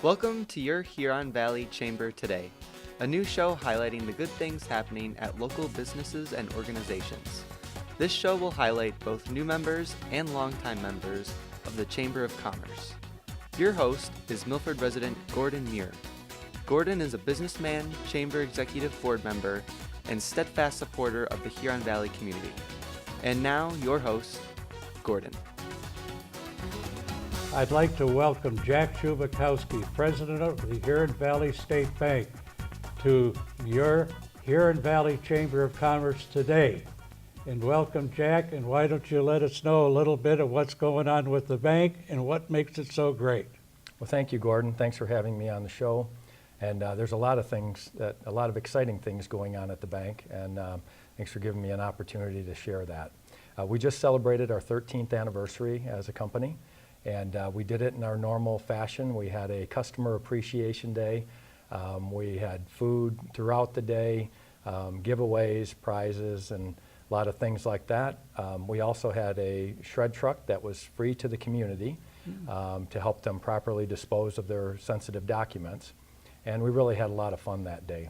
Welcome to your Huron Valley Chamber Today, a new show highlighting the good things happening at local businesses and organizations. This show will highlight both new members and longtime members of the Chamber of Commerce. Your host is Milford resident Gordon Muir. Gordon is a businessman, Chamber Executive Board member, and steadfast supporter of the Huron Valley community. And now, your host, Gordon. I'd like to welcome Jack Shubakowski, President of the Huron Valley State Bank, to your Huron Valley Chamber of Commerce today. And welcome, Jack, and why don't you let us know a little bit of what's going on with the bank and what makes it so great? Well, thank you, Gordon. Thanks for having me on the show. And there's a lot of exciting things going on at the bank, and thanks for giving me an opportunity to share that. We just celebrated our 13th anniversary as a company, and we did it in our normal fashion. We had a customer appreciation day. We had food throughout the day, giveaways, prizes, and a lot of things like that. We also had a shred truck that was free to the community to help them properly dispose of their sensitive documents. And we really had a lot of fun that day.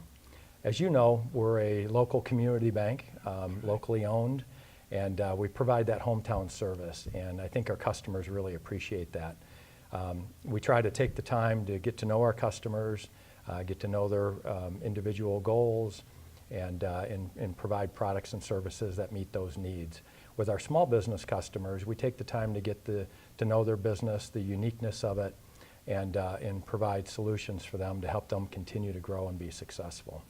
As you know, we're a local community bank, locally owned, and we provide that hometown service, and I think our customers really appreciate that. We try to take the time to get to know our customers, get to know their individual goals, and provide products and services that meet those needs. With our small business customers, we take the time to get to know their business, the uniqueness of it, and provide solutions for them to help them continue to grow and be successful.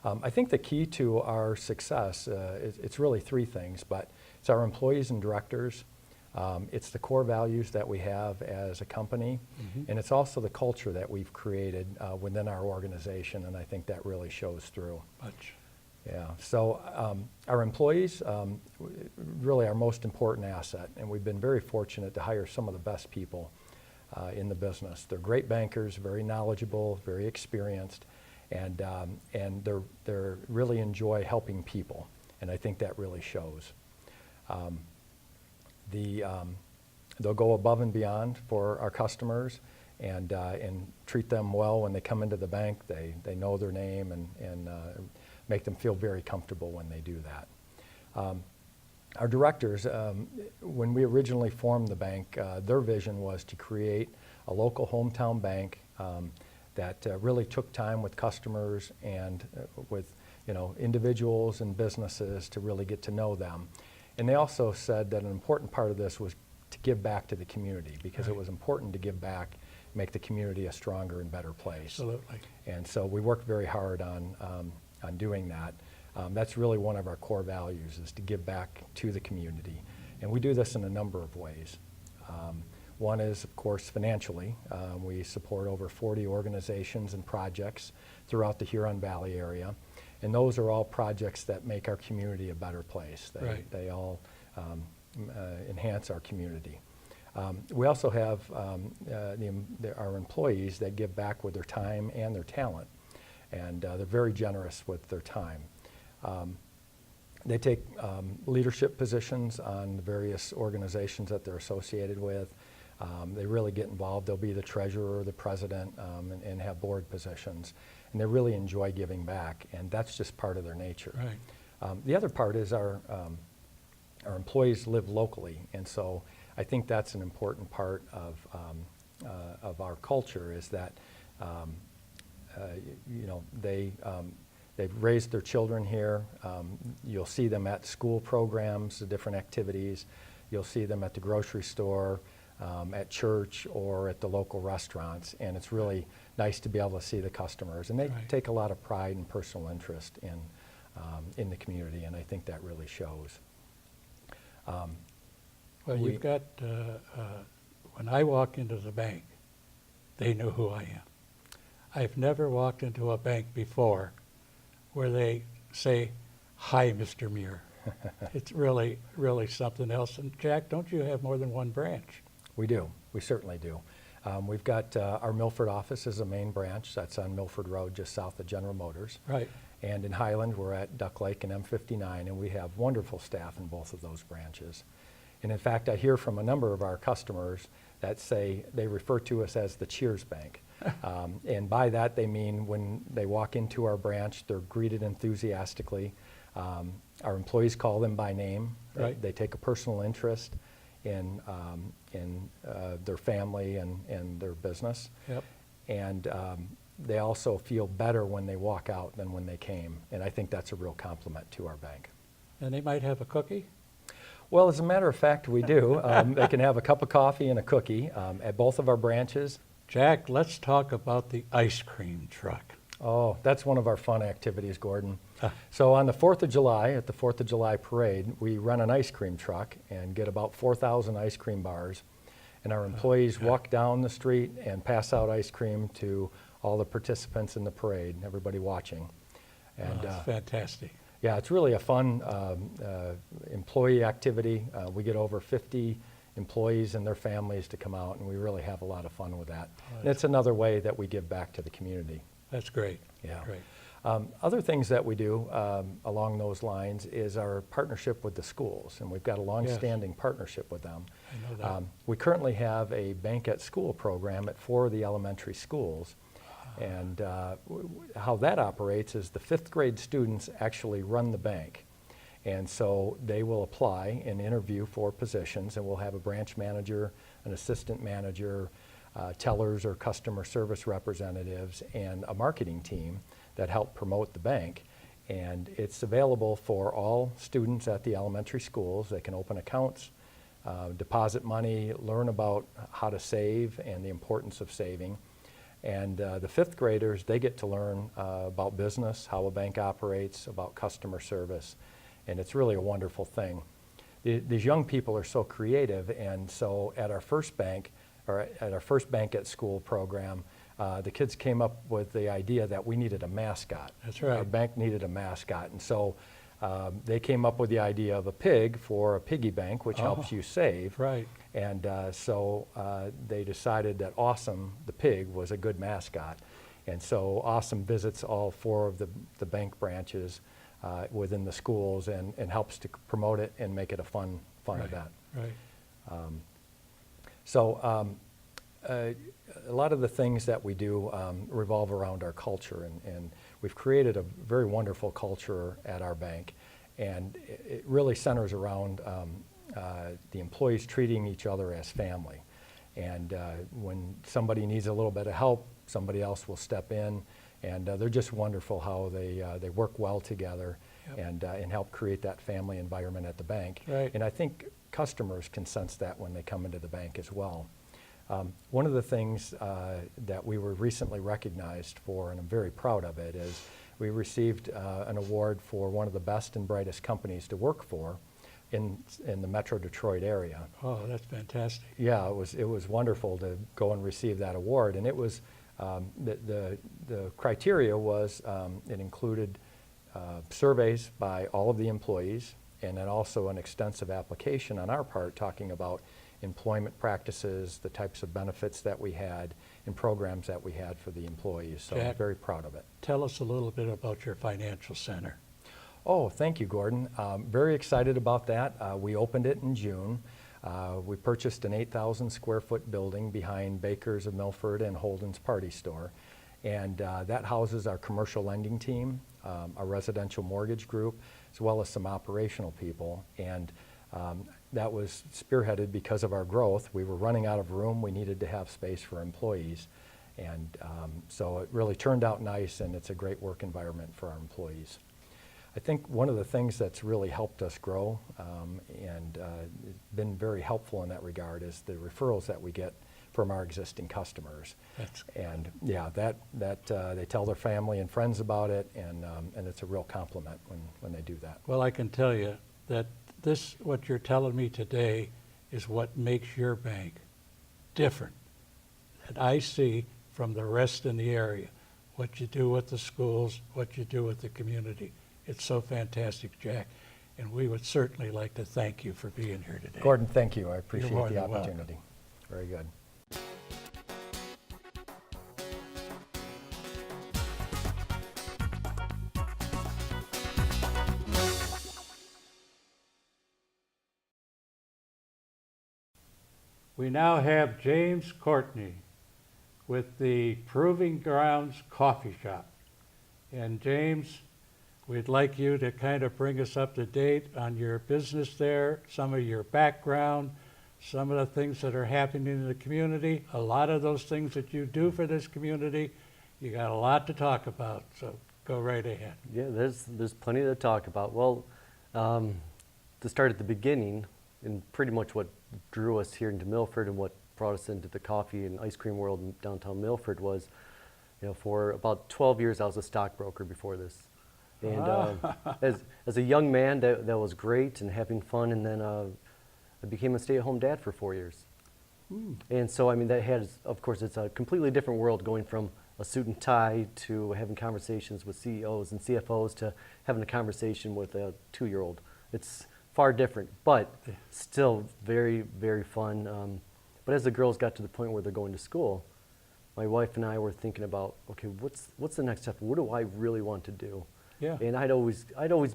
I think the key to our success, it's really three things, but it's our employees and directors, it's the core values that we have as a company, and it's also the culture that we've created within our organization, and I think that really shows through. Much. Yeah, so our employees, really our most important asset, and we've been very fortunate to hire some of the best people in the business. They're great bankers, very knowledgeable, very experienced, and they really enjoy helping people, and I think that really shows. They'll go above and beyond for our customers and treat them well when they come into the bank. They know their name and make them feel very comfortable when they do that. Our directors, when we originally formed the bank, their vision was to create a local hometown bank that really took time with customers and with individuals and businesses to really get to know them. And they also said that an important part of this was to give back to the community, because it was important to give back, make the community a stronger and better place. Absolutely. And so we worked very hard on doing that. That's really one of our core values, is to give back to the community. And we do this in a number of ways. One is, of course, financially. We support over 40 organizations and projects throughout the Huron Valley area. And those are all projects that make our community a better place. They all enhance our community. We also have our employees that give back with their time and their talent. And they're very generous with their time. They take leadership positions on the various organizations that they're associated with. They really get involved. They'll be the treasurer or the president and have board positions. And they really enjoy giving back, and that's just part of their nature. Right. The other part is our employees live locally, and so I think that's an important part of our culture, is that they've raised their children here. You'll see them at school programs, the different activities. You'll see them at the grocery store, at church, or at the local restaurants, and it's really nice to be able to see the customers. And they take a lot of pride and personal interest in the community, and I think that really shows. Well, you've got, when I walk into the bank, they know who I am. I've never walked into a bank before where they say, "Hi, Mr. Muir." It's really, really something else. And Jack, don't you have more than one branch? We do. We certainly do. We've got our Milford office is a main branch. That's on Milford Road, just south of General Motors. Right. And in Highland, we're at Duck Lake and M59, and we have wonderful staff in both of those branches. And in fact, I hear from a number of our customers that say they refer to us as the Cheers Bank. And by that they mean when they walk into our branch, they're greeted enthusiastically. Our employees call them by name. Right. They take a personal interest in their family and their business. Yep. And they also feel better when they walk out than when they came. And I think that's a real compliment to our bank. And they might have a cookie? Well, as a matter of fact, we do. They can have a cup of coffee and a cookie at both of our branches. Jack, let's talk about the ice cream truck. Oh, that's one of our fun activities, Gordon. Ah. So on the 4th of July, at the 4th of July parade, we run an ice cream truck and get about 4,000 ice cream bars. And our employees walk down the street and pass out ice cream to all the participants in the parade, everybody watching. And That's fantastic. yeah, it's really a fun employee activity. We get over 50 employees and their families to come out, and we really have a lot of fun with that. And it's another way that we give back to the community. That's great. Yeah. Great. Other things that we do along those lines is our partnership with the schools, and we've got a long-standing partnership with them. I know that. We currently have a Bank at School program at 4 of the elementary schools. And how that operates is the 5th grade students actually run the bank. And so they will apply and interview for positions, and we'll have a branch manager, an assistant manager, tellers or customer service representatives, and a marketing team that help promote the bank. And it's available for all students at the elementary schools. They can open accounts, deposit money, learn about how to save and the importance of saving. And the 5th graders, they get to learn about business, how a bank operates, about customer service, and it's really a wonderful thing. These young people are so creative, and so at our first bank, or at our first Bank at School program, the kids came up with the idea that we needed a mascot. That's right. Our bank needed a mascot, and so they came up with the idea of a pig for a piggy bank, which helps you save. Right. And so they decided that Awesome, the pig, was a good mascot. And so Awesome visits all 4 of the bank branches within the schools and helps to promote it and make it a fun Right. event. Right. So a lot of the things that we do revolve around our culture, and we've created a very wonderful culture at our bank, and it really centers around the employees treating each other as family. And when somebody needs a little bit of help, somebody else will step in, and they're just wonderful how they work well together. Yep. And help create that family environment at the bank. Right. And I think customers can sense that when they come into the bank as well. One of the things that we were recently recognized for, and I'm very proud of it, is we received an award for one of the best and brightest companies to work for in the Metro Detroit area. Oh, that's fantastic. Yeah, it was wonderful to go and receive that award, and it was the criteria was it included surveys by all of the employees, and then also an extensive application on our part talking about employment practices, the types of benefits that we had, and programs that we had for the employees. So I'm Jack, very proud of it. Tell us a little bit about your financial center. Oh, thank you, Gordon. Very excited about that. We opened it in June. We purchased an 8,000 square foot building behind Baker's of Milford and Holden's Party Store. And that houses our commercial lending team, our residential mortgage group, as well as some operational people. And that was spearheaded because of our growth. We were running out of room. We needed to have space for employees. And so it really turned out nice, and it's a great work environment for our employees. I think one of the things that's really helped us grow and been very helpful in that regard is the referrals that we get from our existing customers. And yeah, that they tell their family and friends about it, and it's a real compliment when they do that. Well, I can tell you that what you're telling me today is what makes your bank different that I see from the rest in the area. What you do with the schools, what you do with the community. It's so fantastic, Jack, and we would certainly like to thank you for being here today. Gordon, thank you. I appreciate more the than welcome. opportunity. Very good. we now have James Courtney with the Proving Grounds Coffee Shop. And James, we'd like you to kind of bring us up to date on your business there, some of your background, some of the things that are happening in the community, a lot of those things that you do for this community. You got a lot to talk about, so go right ahead. Yeah, there's plenty to talk about. Well, to start at the beginning, and pretty much what drew us here into Milford and what brought us into the coffee and ice cream world in downtown Milford was, for about 12 years I was a stockbroker before this. And as a young man, that was great and having fun, and then I became a stay-at-home dad for 4 years. And so, I mean, that has, of course, it's a completely different world going from a suit and tie to having conversations with CEOs and CFOs to having a conversation with a 2-year-old. It's far different, but still very, very fun. But as the girls got to the point where they're going to school, my wife and I were thinking about, okay, what's the next step? What do I really want to do? Yeah. And I'd always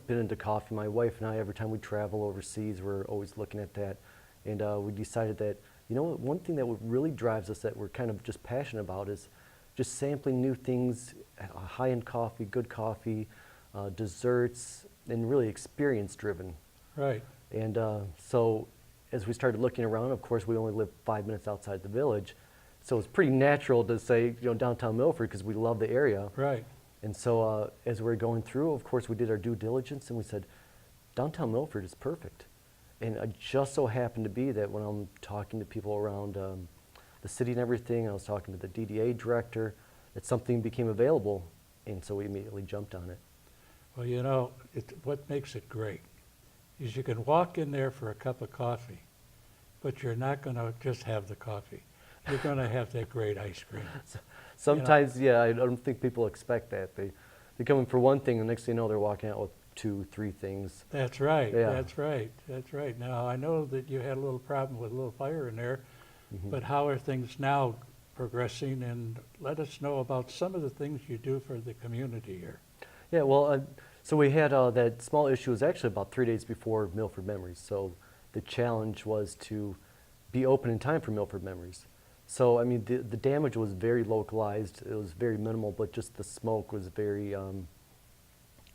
been into coffee. My wife and I, every time we travel overseas, we're always looking at that. And we decided that, one thing that really drives us, that we're kind of just passionate about, is just sampling new things, high-end coffee, good coffee, desserts, and really experience-driven. Right. And so as we started looking around, of course, we only live 5 minutes outside the village. So it's pretty natural to say, downtown Milford, because we love the area. Right. And so as we were going through, of course, we did our due diligence, and we said, downtown Milford is perfect. And it just so happened to be that when I'm talking to people around the city and everything, I was talking to the DDA director, that something became available, and so we immediately jumped on it. Well, what makes it great is you can walk in there for a cup of coffee, but you're not going to just have the coffee. You're going to have that great ice cream. Sometimes, yeah, I don't think people expect that. They come in for one thing, and next thing you know, they're walking out with 2, 3 things. That's right. Yeah. That's right. That's right. Now, I know that you had a little problem with a little fire in there, but how are things now progressing? And let us know about some of the things you do for the community here. Yeah, well, so we had that small issue was actually about 3 days before Milford Memories. So the challenge was to be open in time for Milford Memories. So, I mean, the damage was very localized. It was very minimal, but just the smoke was very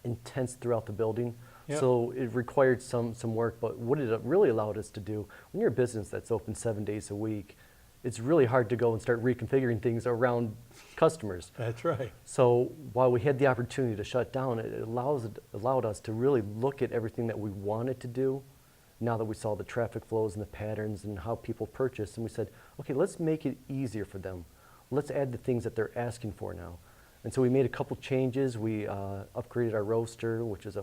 intense throughout the building. Yep. So it required some work, but what it really allowed us to do, when you're a business that's open 7 days a week, it's really hard to go and start reconfiguring things around customers. That's right. So while we had the opportunity to shut down, it allowed us to really look at everything that we wanted to do now that we saw the traffic flows and the patterns and how people purchase. And we said, okay, let's make it easier for them. Let's add the things that they're asking for now. And so we made a couple changes. We upgraded our roaster, which is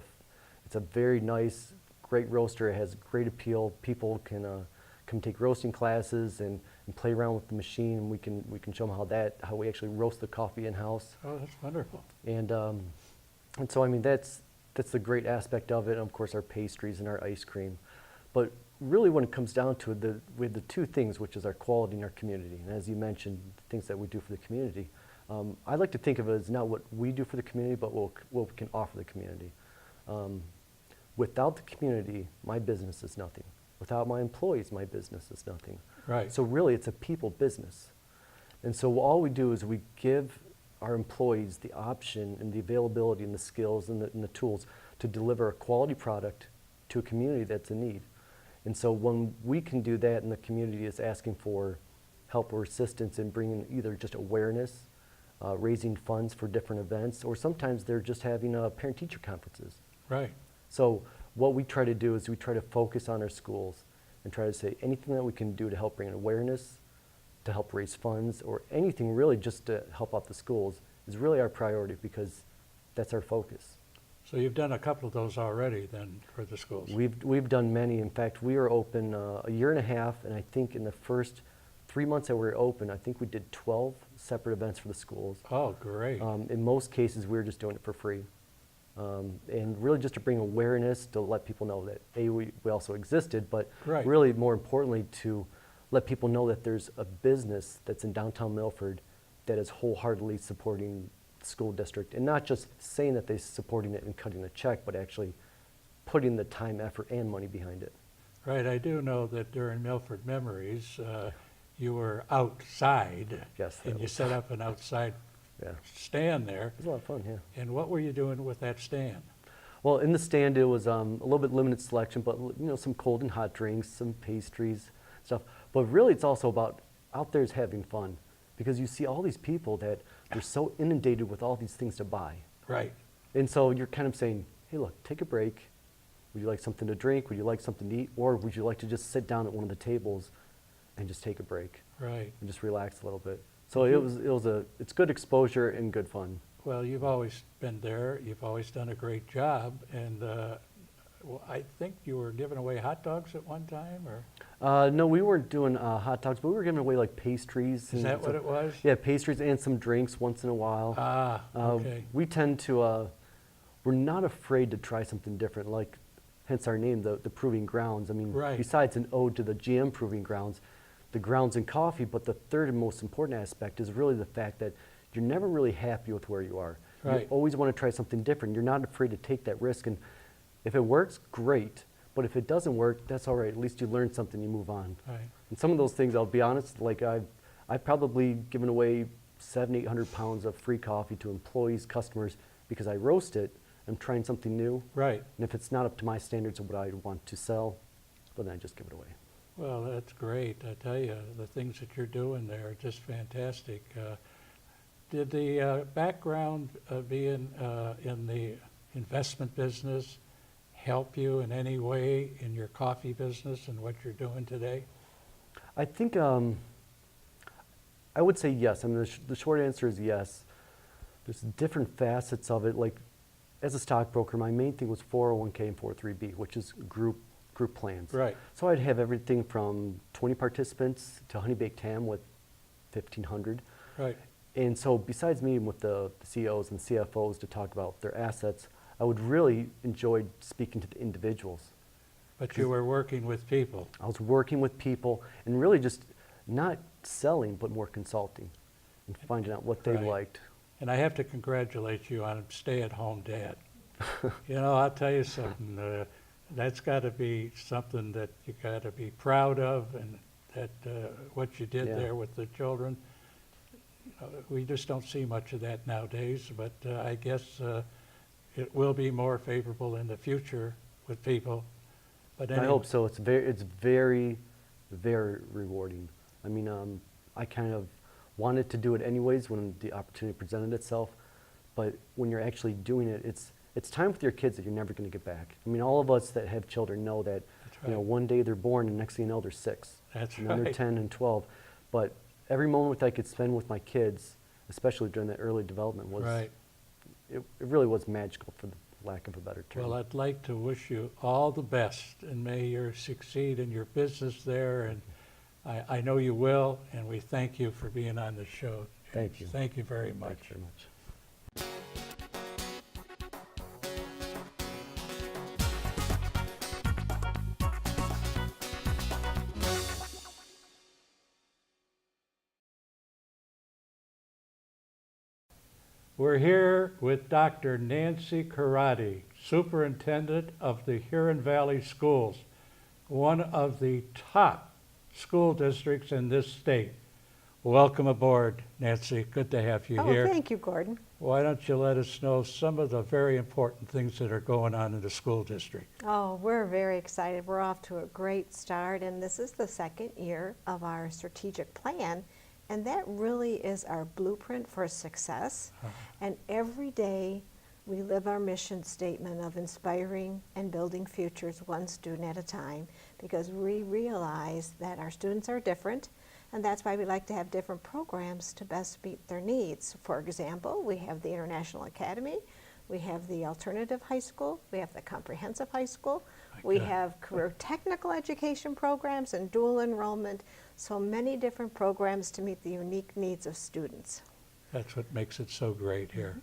it's a very nice, great roaster. It has great appeal. People can come take roasting classes and play around with the machine. We can show them how we actually roast the coffee in-house. Oh, that's wonderful. And so, I mean, that's the great aspect of it, and of course our pastries and our ice cream. But really when it comes down to it, we have the 2 things, which is our quality and our community. And as you mentioned, things that we do for the community. I like to think of it as not what we do for the community, but what we can offer the community. Without the community, my business is nothing. Without my employees, my business is nothing. Right. So really, it's a people business. And so all we do is we give our employees the option and the availability and the skills and the tools to deliver a quality product to a community that's in need. And so when we can do that and the community is asking for help or assistance in bringing either just awareness, raising funds for different events, or sometimes they're just having parent-teacher conferences. Right. So what we try to do is we try to focus on our schools and try to say anything that we can do to help bring awareness, to help raise funds, or anything really just to help out the schools is really our priority, because that's our focus. So you've done a couple of those already then for the schools. We've done many. In fact, we were open a year and a half, and I think in the first 3 months that we were open, I think we did 12 separate events for the schools. Oh, great. In most cases, we were just doing it for free. And really just to bring awareness, to let people know that we also existed, but Right. really more importantly to let people know that there's a business that's in downtown Milford that is wholeheartedly supporting the school district, and not just saying that they're supporting it and cutting a check, but actually putting the time, effort, and money behind it. Right, I do know that during Milford Memories, you were outside. Yes, that And you was- set up an outside Yeah, it stand there. was a lot of fun, yeah. And what were you doing with that stand? Well, in the stand, it was a little bit limited selection, but some cold and hot drinks, some pastries, stuff. But really, it's also about out there is having fun, because you see all these people that they're so inundated with all these things to buy, Right, and so you're kind of saying, "Hey, look, take a break. Would you like something to drink? Would you like something to eat? Or would you like to just sit down at one of the tables and just take a break right. and just relax a little bit?" So it's good exposure and good fun. Well, you've always been there, you've always done a great job, and well, I think you were giving away hot dogs at one time, or? No, we weren't doing hot dogs, but we were giving away like pastries. Is and that what stuff. it was? Yeah, pastries and some drinks once in a while. Ah, okay. We tend to, we're not afraid to try something different, like hence our name, the Proving Grounds. I mean, Right. besides an ode to the GM Proving Grounds, the grounds and coffee, but the third and most important aspect is really the fact that you're never really happy with where you are. Right. You always want to try something different. You're not afraid to take that risk, and if it works, great. But if it doesn't work, that's all right. At least you learn something, you move on. Right. And some of those things, I'll be honest, like I've probably given away 700, 800 pounds of free coffee to employees, customers, because I roast it. I'm trying something new. Right. And if it's not up to my standards of what I want to sell, well, then I just give it away. Well, that's great. I tell you, the things that you're doing there are just fantastic. Did the background being in the investment business help you in any way in your coffee business and what you're doing today? I think I would say yes. I mean, the short answer is yes. There's different facets of it. Like, as a stockbroker, my main thing was 401k and 403b, which is group plans. Right. So I'd have everything from 20 participants to honey baked ham with 1,500. Right. And so besides meeting with the CEOs and CFOs to talk about their assets, I would really enjoy speaking to the individuals. But you were working with people. I was working with people and really just not selling, but more consulting and finding out what they Right. liked. And I have to congratulate you on stay-at-home dad. You know, I'll tell you something. That's got to be something that you got to be proud of, and that what you did Yeah. there with the children. We just don't see much of that nowadays, but I guess it will be more favorable in the future with people. But I hope so. It's very, very rewarding. I mean, I kind of wanted to do it anyways when the opportunity presented itself, but when you're actually doing it, it's time with your kids that you're never going to get back. I mean, all of us that have children know that, That's right. one day they're born and next thing you know they're 6. That's and then they're right. 10 and 12. But every moment I could spend with my kids, especially during that early development, was Right. it really was magical, for the lack of a better term. Well, I'd like to wish you all the best, and may you succeed in your business there, and I know you will, and we thank you for being on the show. Thank James. you. Thank you very much. Thank you very much. We're here with Dr. Nancy Karate, Superintendent of the Huron Valley Schools, one of the top school districts in this state. Welcome aboard, Nancy. Good to have you here. Thank you, Gordon. Why don't you let us know some of the very important things that are going on in the school district? Oh, we're very excited. We're off to a great start, and this is the second year of our strategic plan, and that really is our blueprint for success. And every day we live our mission statement of inspiring and building futures one student at a time, because we realize that our students are different, and that's why we like to have different programs to best meet their needs. For example, we have the International Academy, we have the Alternative High School, we have the Comprehensive High School, we God. have career technical education programs and dual enrollment, so many different programs to meet the unique needs of students. That's what makes it so great here.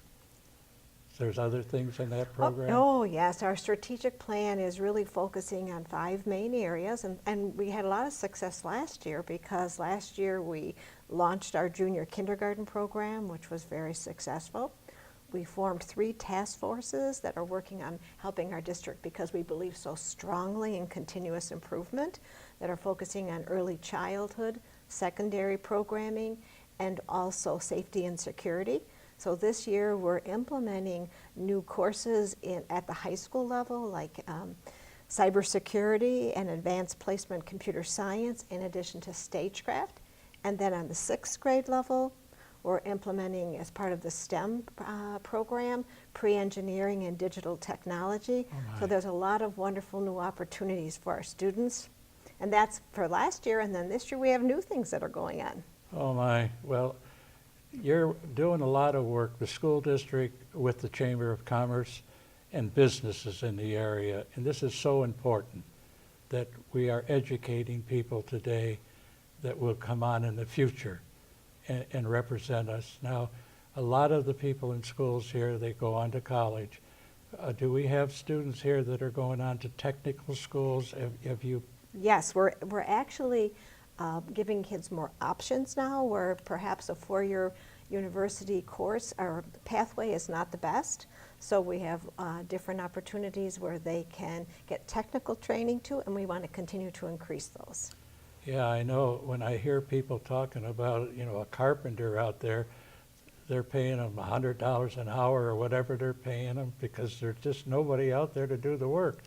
There's other things in that program? Oh, yes, our strategic plan is really focusing on 5 main areas, and we had a lot of success last year, because last year we launched our junior kindergarten program, which was very successful. we formed 3 task forces that are working on helping our district because we believe so strongly in continuous improvement, that are focusing on early childhood, secondary programming, and also safety and security. So this year we're implementing new courses at the high school level, like cybersecurity and advanced placement computer science, in addition to stagecraft. And then on the 6th grade level, we're implementing, as part of the STEM program, pre-engineering and digital technology. Oh, So my. there's a lot of wonderful new opportunities for our students. And that's for last year, and then this year we have new things that are going on. Oh, my. Well, you're doing a lot of work, the school district with the Chamber of Commerce and businesses in the area. And this is so important that we are educating people today that will come on in the future and represent us. Now, a lot of the people in schools here, they go on to college. Do we have students here that are going on to technical schools? Have you? Yes, we're actually giving kids more options now, where perhaps a 4-year university course or pathway is not the best. So we have different opportunities where they can get technical training too, and we want to continue to increase those. Yeah, I know when I hear people talking about, you know, a carpenter out there, they're paying them $100 an hour or whatever they're paying them because there's just nobody out there to do the work.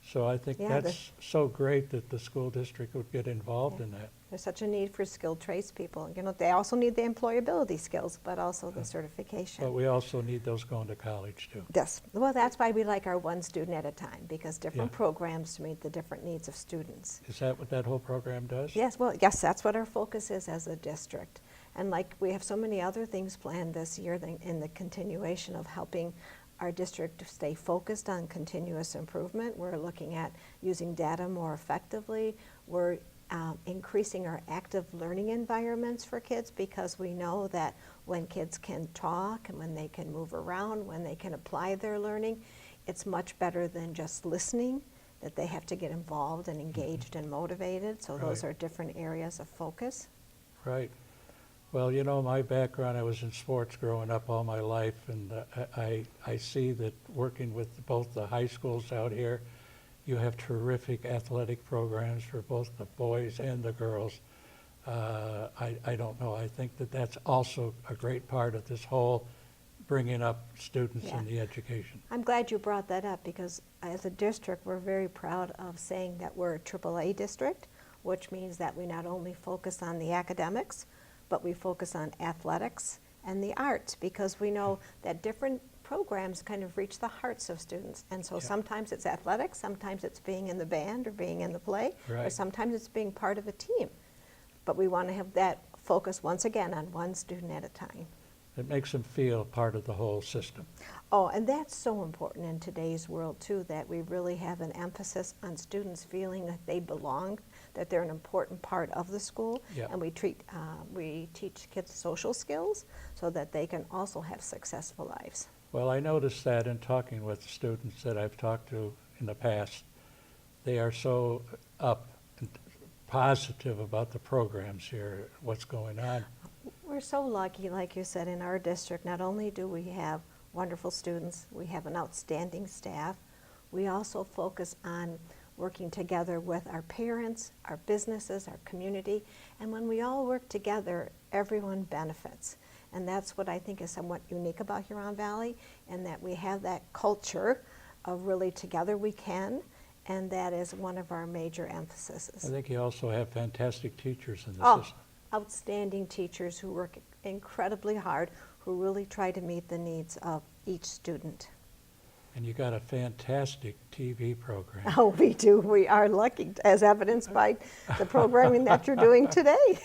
So I think Yeah, that's so great that the school district would get involved in that. There's such a need for skilled tradespeople. You know, they also need the employability skills, but also the certification. But we also need those going to college too. Yes, well, that's why we like our one student at a time, because different Yeah. programs to meet the different needs of students. Is that what that whole program does? Yes, well, yes, that's what our focus is as a district. And like, we have so many other things planned this year in the continuation of helping our district to stay focused on continuous improvement. We're looking at using data more effectively. We're increasing our active learning environments for kids, because we know that when kids can talk and when they can move around, when they can apply their learning, it's much better than just listening, that they have to get involved and engaged and motivated. So those Right. are different areas of focus. Right. Well, you know, my background, I was in sports growing up all my life, and I see that working with both the high schools out here, you have terrific athletic programs for both the boys and the girls. I don't know, I think that that's also a great part of this whole bringing up students Yeah. in the education. I'm glad you brought that up, because as a district, we're very proud of saying that we're a AAA district, which means that we not only focus on the academics, but we focus on athletics and the arts, because we know that different programs kind of reach the hearts of students. And so Yeah. sometimes it's athletics, sometimes it's being in the band or being in the play, or Right. sometimes it's being part of a team. But we want to have that focus, once again, on one student at a time. It makes them feel part of the whole system. Oh, and that's so important in today's world too, that we really have an emphasis on students feeling that they belong, that they're an important part of the school. Yeah. And we teach kids social skills so that they can also have successful lives. Well, I noticed that in talking with students that I've talked to in the past. They are so up and positive about the programs here, what's going on. We're so lucky, like you said, in our district. Not only do we have wonderful students, we have an outstanding staff. We also focus on working together with our parents, our businesses, our community. And when we all work together, everyone benefits. And that's what I think is somewhat unique about Huron Valley, and that we have that culture of really together we can, and that is one of our major emphases. I think you also have fantastic teachers in the Oh, system. outstanding teachers who work incredibly hard, who really try to meet the needs of each student. And you got a fantastic TV program. Oh, we do. We are lucky, as evidenced by the programming that you're doing today.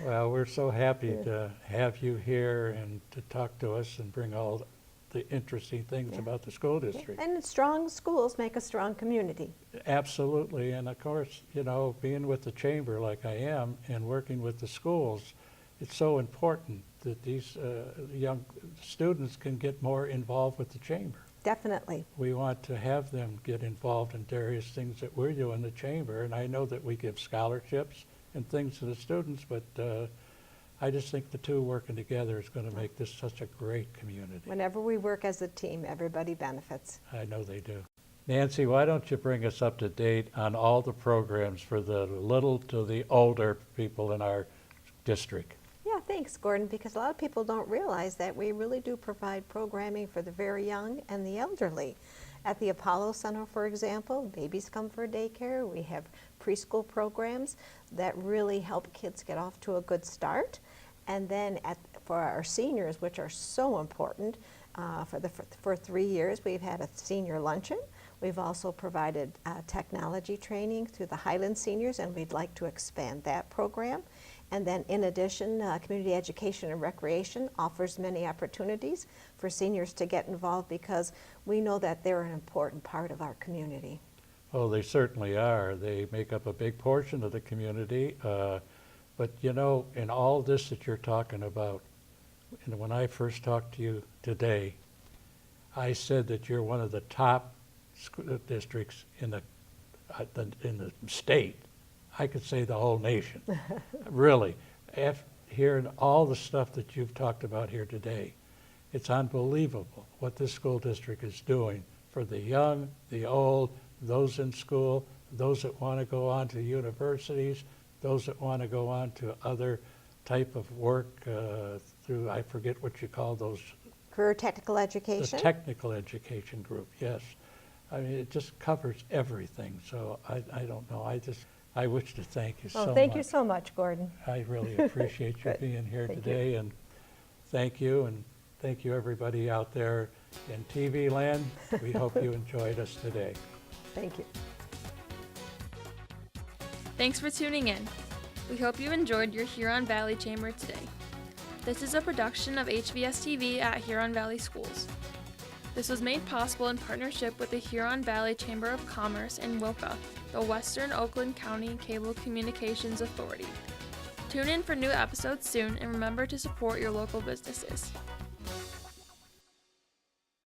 Well, we're so happy to have you here and to talk to us and bring all the interesting things Yeah. about the school district. And strong schools make a strong community. Absolutely, and of course, you know, being with the chamber like I am and working with the schools, it's so important that these young students can get more involved with the chamber. Definitely. We want to have them get involved in various things that we do in the chamber, and I know that we give scholarships and things to the students, but I just think the two working together is going to make this such a great community. Whenever we work as a team, everybody benefits. I know they do. Nancy, why don't you bring us up to date on all the programs for the little to the older people in our district? Yeah, thanks, Gordon, because a lot of people don't realize that we really do provide programming for the very young and the elderly. At the Apollo Center, for example, babies come for daycare. We have preschool programs that really help kids get off to a good start. And then for our seniors, which are so important, for 3 years, we've had a senior luncheon. We've also provided technology training through the Highland Seniors, and we'd like to expand that program. And then in addition, community education and recreation offers many opportunities for seniors to get involved because we know that they're an important part of our community. Oh, they certainly are. They make up a big portion of the community. But you know, in all this that you're talking about, and when I first talked to you today, I said that you're one of the top school districts in the state. I could say the whole nation. Really, hearing all the stuff that you've talked about here today, it's unbelievable what this school district is doing for the young, the old, those in school, those that want to go on to universities, those that want to go on to other type of work through, I forget what you call those. Career technical education? The technical education group, yes. I mean, it just covers everything. So I don't know. I wish to thank you so much. Thank you so much, Gordon. I really appreciate you Good. being here Thank today, and thank you everybody out there in TV land. We hope you enjoyed us today. Thank you. Thanks for tuning in. We hope you enjoyed your Huron Valley Chamber today. This is a production of HVS TV at Huron Valley Schools. This was made possible in partnership with the Huron Valley Chamber of Commerce and WOCA, the Western Oakland County Cable Communications Authority. Tune in for new episodes soon, and remember to support your local businesses.